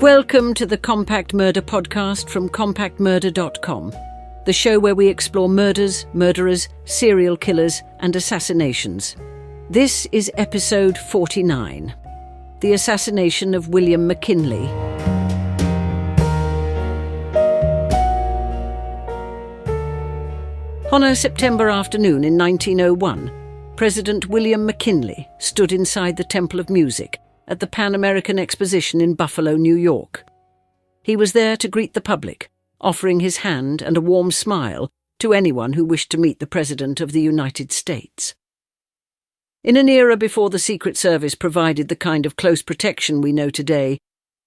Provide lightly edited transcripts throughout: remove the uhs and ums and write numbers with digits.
Welcome to the Compact Murder podcast from compactmurder.com, the show where we explore murders, murderers, serial killers, and assassinations. This is episode 49, The Assassination of William McKinley. On a September afternoon in 1901, President William McKinley stood inside the Temple of Music at the Pan-American Exposition in Buffalo, New York. He was there to greet the public, offering his hand and a warm smile to anyone who wished to meet the President of the United States. In an era before the Secret Service provided the kind of close protection we know today,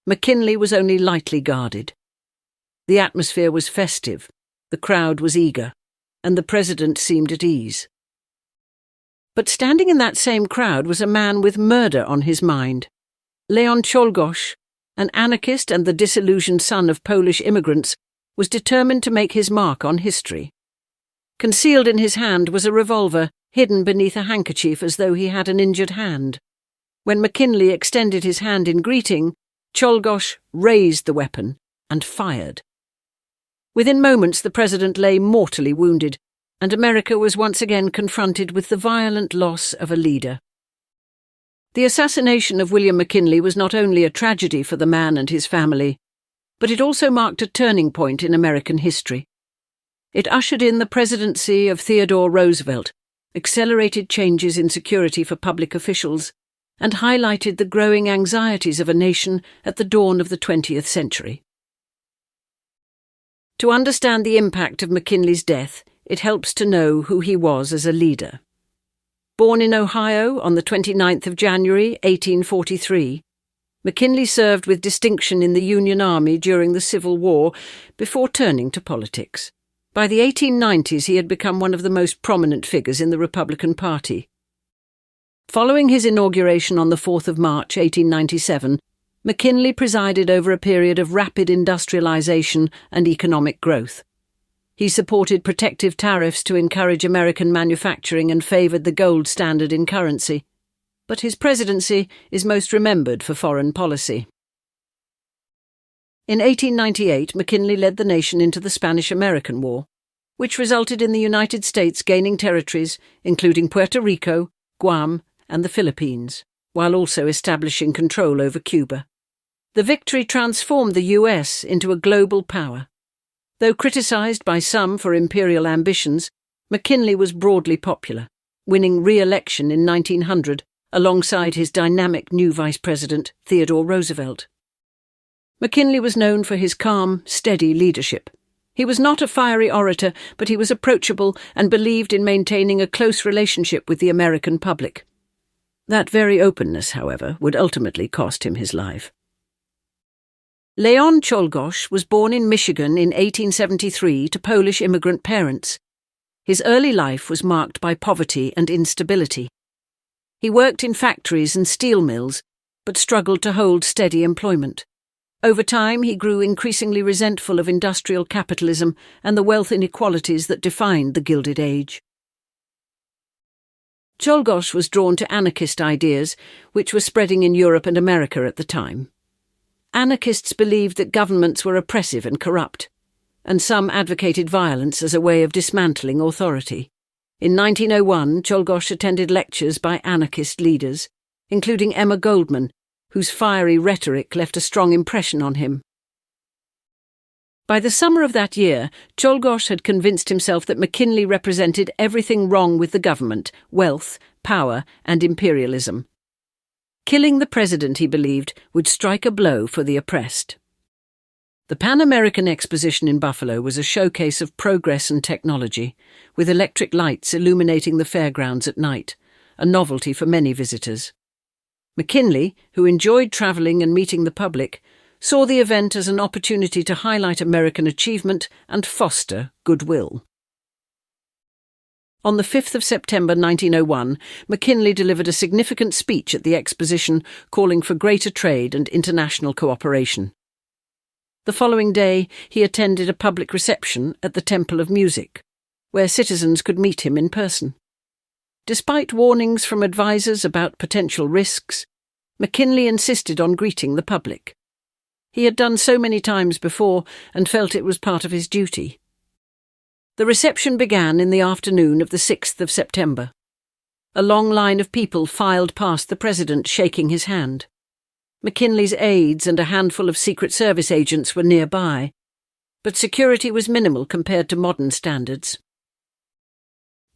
McKinley was only lightly guarded. The atmosphere was festive, the crowd was eager, and the President seemed at ease. But standing in that same crowd was a man with murder on his mind. Leon Czolgosz, an anarchist and the disillusioned son of Polish immigrants, was determined to make his mark on history. Concealed in his hand was a revolver, hidden beneath a handkerchief as though he had an injured hand. When McKinley extended his hand in greeting, Czolgosz raised the weapon and fired. Within moments the president lay mortally wounded, and America was once again confronted with the violent loss of a leader. The assassination of William McKinley was not only a tragedy for the man and his family, but it also marked a turning point in American history. It ushered in the presidency of Theodore Roosevelt, accelerated changes in security for public officials, and highlighted the growing anxieties of a nation at the dawn of the 20th century. To understand the impact of McKinley's death, it helps to know who he was as a leader. Born in Ohio on the 29th of January, 1843, McKinley served with distinction in the Union Army during the Civil War before turning to politics. By the 1890s, he had become one of the most prominent figures in the Republican Party. Following his inauguration on the 4th of March, 1897, McKinley presided over a period of rapid industrialization and economic growth. He supported protective tariffs to encourage American manufacturing and favored the gold standard in currency. But his presidency is most remembered for foreign policy. In 1898, McKinley led the nation into the Spanish-American War, which resulted in the United States gaining territories, including Puerto Rico, Guam, and the Philippines, while also establishing control over Cuba. The victory transformed the U.S. into a global power. Though criticised by some for imperial ambitions, McKinley was broadly popular, winning re-election in 1900 alongside his dynamic new Vice President, Theodore Roosevelt. McKinley was known for his calm, steady leadership. He was not a fiery orator, but he was approachable and believed in maintaining a close relationship with the American public. That very openness, however, would ultimately cost him his life. Leon Czolgosz was born in Michigan in 1873 to Polish immigrant parents. His early life was marked by poverty and instability. He worked in factories and steel mills, but struggled to hold steady employment. Over time, he grew increasingly resentful of industrial capitalism and the wealth inequalities that defined the Gilded Age. Czolgosz was drawn to anarchist ideas, which were spreading in Europe and America at the time. Anarchists believed that governments were oppressive and corrupt, and some advocated violence as a way of dismantling authority. In 1901, Czolgosz attended lectures by anarchist leaders, including Emma Goldman, whose fiery rhetoric left a strong impression on him. By the summer of that year, Czolgosz had convinced himself that McKinley represented everything wrong with the government: wealth, power, and imperialism. Killing the president, he believed, would strike a blow for the oppressed. The Pan-American Exposition in Buffalo was a showcase of progress and technology, with electric lights illuminating the fairgrounds at night, a novelty for many visitors. McKinley, who enjoyed travelling and meeting the public, saw the event as an opportunity to highlight American achievement and foster goodwill. On the 5th of September 1901, McKinley delivered a significant speech at the exposition calling for greater trade and international cooperation. The following day, he attended a public reception at the Temple of Music, where citizens could meet him in person. Despite warnings from advisers about potential risks, McKinley insisted on greeting the public. He had done so many times before and felt it was part of his duty. The reception began in the afternoon of the 6th of September. A long line of people filed past the president, shaking his hand. McKinley's aides and a handful of Secret Service agents were nearby, but security was minimal compared to modern standards.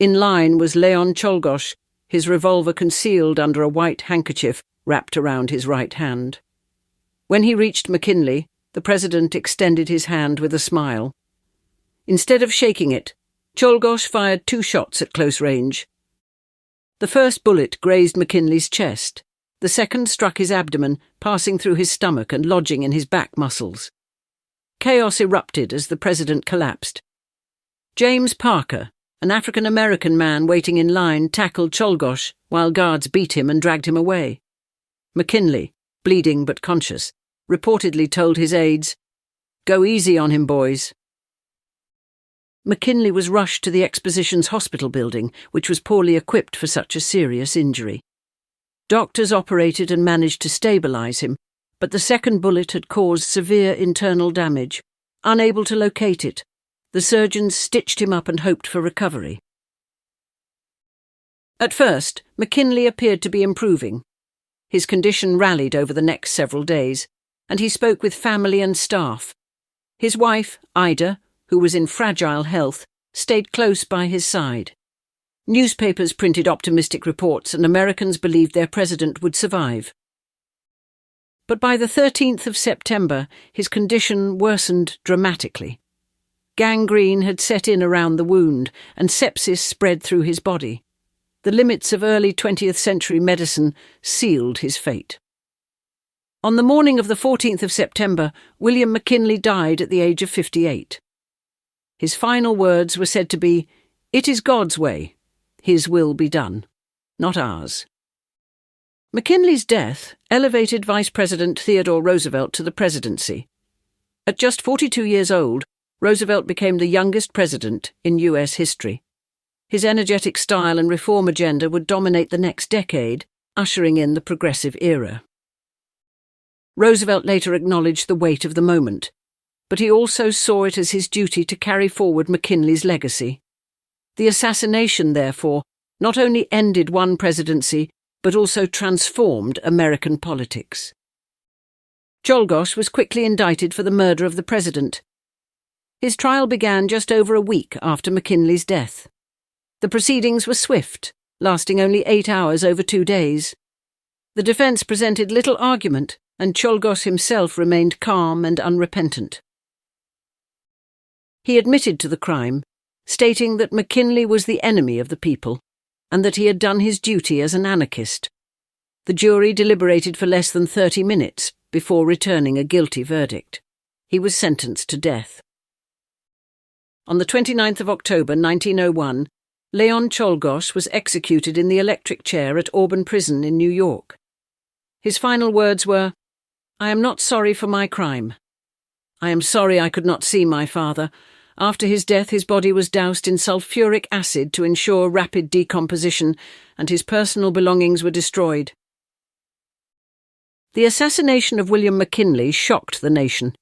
In line was Leon Czolgosz, his revolver concealed under a white handkerchief wrapped around his right hand. When he reached McKinley, the president extended his hand with a smile. Instead of shaking it, Czolgosz fired 2 shots at close range. The first bullet grazed McKinley's chest. The second struck his abdomen, passing through his stomach and lodging in his back muscles. Chaos erupted as the president collapsed. James Parker, an African-American man waiting in line, tackled Czolgosz while guards beat him and dragged him away. McKinley, bleeding but conscious, reportedly told his aides, "Go easy on him, boys." McKinley was rushed to the Exposition's hospital building, which was poorly equipped for such a serious injury. Doctors operated and managed to stabilize him, but the second bullet had caused severe internal damage. Unable to locate it, the surgeons stitched him up and hoped for recovery. At first, McKinley appeared to be improving. His condition rallied over the next several days, and he spoke with family and staff. His wife, Ida, who was in fragile health, stayed close by his side. Newspapers printed optimistic reports, and Americans believed their president would survive. But by the 13th of September, his condition worsened dramatically. Gangrene had set in around the wound, and sepsis spread through his body. The limits of early 20th century medicine sealed his fate. On the morning of the 14th of September, William McKinley died at the age of 58. His final words were said to be, "It is God's way. His will be done, not ours." McKinley's death elevated Vice President Theodore Roosevelt to the presidency. At just 42 years old, Roosevelt became the youngest president in U.S. history. His energetic style and reform agenda would dominate the next decade, ushering in the progressive era. Roosevelt later acknowledged the weight of the moment, but he also saw it as his duty to carry forward McKinley's legacy. The assassination, therefore, not only ended one presidency, but also transformed American politics. Czolgosz was quickly indicted for the murder of the president. His trial began just over a week after McKinley's death. The proceedings were swift, lasting only 8 hours over 2 days. The defense presented little argument, and Czolgosz himself remained calm and unrepentant. He admitted to the crime, stating that McKinley was the enemy of the people, and that he had done his duty as an anarchist. The jury deliberated for less than 30 minutes before returning a guilty verdict. He was sentenced to death. On the 29th of October 1901, Leon Czolgosz was executed in the electric chair at Auburn Prison in New York. His final words were, "I am not sorry for my crime. I am sorry I could not see my father. After his death, his body was doused in sulfuric acid to ensure rapid decomposition, and his personal belongings were destroyed." The assassination of William McKinley shocked the nation.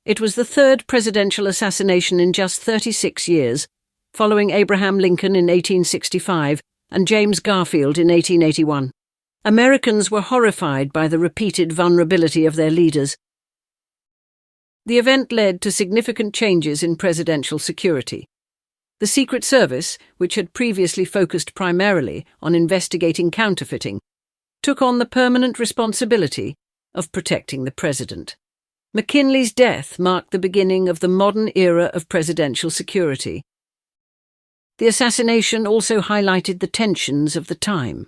It was the third presidential assassination in just 36 years, following Abraham Lincoln in 1865 and James Garfield in 1881. Americans were horrified by the repeated vulnerability of their leaders. The event led to significant changes in presidential security. The Secret Service, which had previously focused primarily on investigating counterfeiting, took on the permanent responsibility of protecting the president. McKinley's death marked the beginning of the modern era of presidential security. The assassination also highlighted the tensions of the time.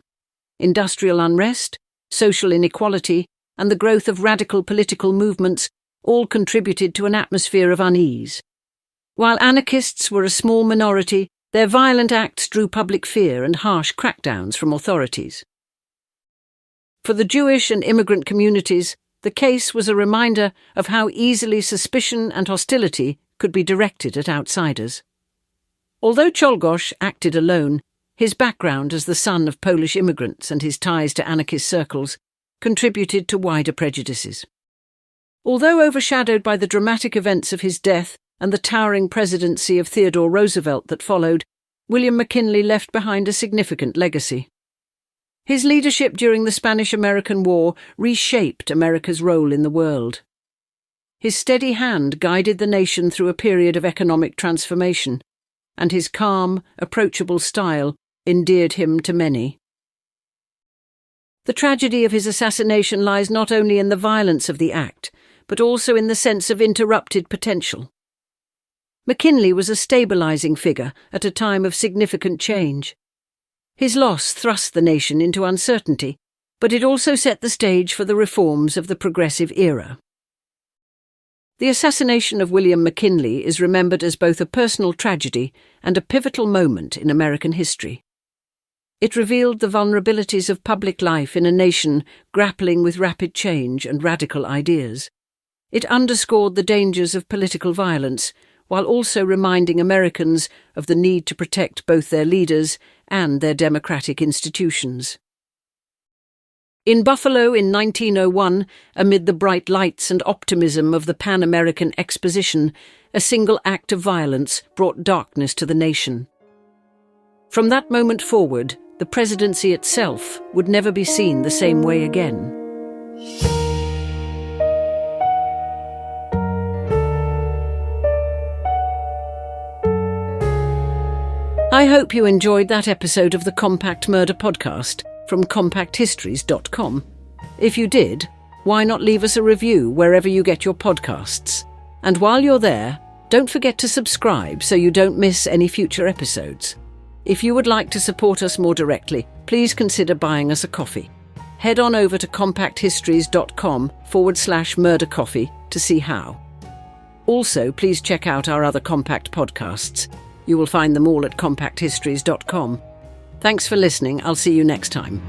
Industrial unrest, social inequality, and the growth of radical political movements all contributed to an atmosphere of unease. While anarchists were a small minority, their violent acts drew public fear and harsh crackdowns from authorities. For the Jewish and immigrant communities, the case was a reminder of how easily suspicion and hostility could be directed at outsiders. Although Czolgosz acted alone, his background as the son of Polish immigrants and his ties to anarchist circles contributed to wider prejudices. Although overshadowed by the dramatic events of his death and the towering presidency of Theodore Roosevelt that followed, William McKinley left behind a significant legacy. His leadership during the Spanish-American War reshaped America's role in the world. His steady hand guided the nation through a period of economic transformation, and his calm, approachable style endeared him to many. The tragedy of his assassination lies not only in the violence of the act, but also in the sense of interrupted potential. McKinley was a stabilizing figure at a time of significant change. His loss thrust the nation into uncertainty, but it also set the stage for the reforms of the progressive era. The assassination of William McKinley is remembered as both a personal tragedy and a pivotal moment in American history. It revealed the vulnerabilities of public life in a nation grappling with rapid change and radical ideas. It underscored the dangers of political violence, while also reminding Americans of the need to protect both their leaders and their democratic institutions. In Buffalo in 1901, amid the bright lights and optimism of the Pan-American Exposition, a single act of violence brought darkness to the nation. From that moment forward, the presidency itself would never be seen the same way again. I hope you enjoyed that episode of the Compact Murder Podcast from compacthistories.com. If you did, why not leave us a review wherever you get your podcasts? And while you're there, don't forget to subscribe so you don't miss any future episodes. If you would like to support us more directly, please consider buying us a coffee. Head on over to compacthistories.com/murdercoffee to see how. Also, please check out our other Compact podcasts. You will find them all at compacthistories.com. Thanks for listening. I'll see you next time.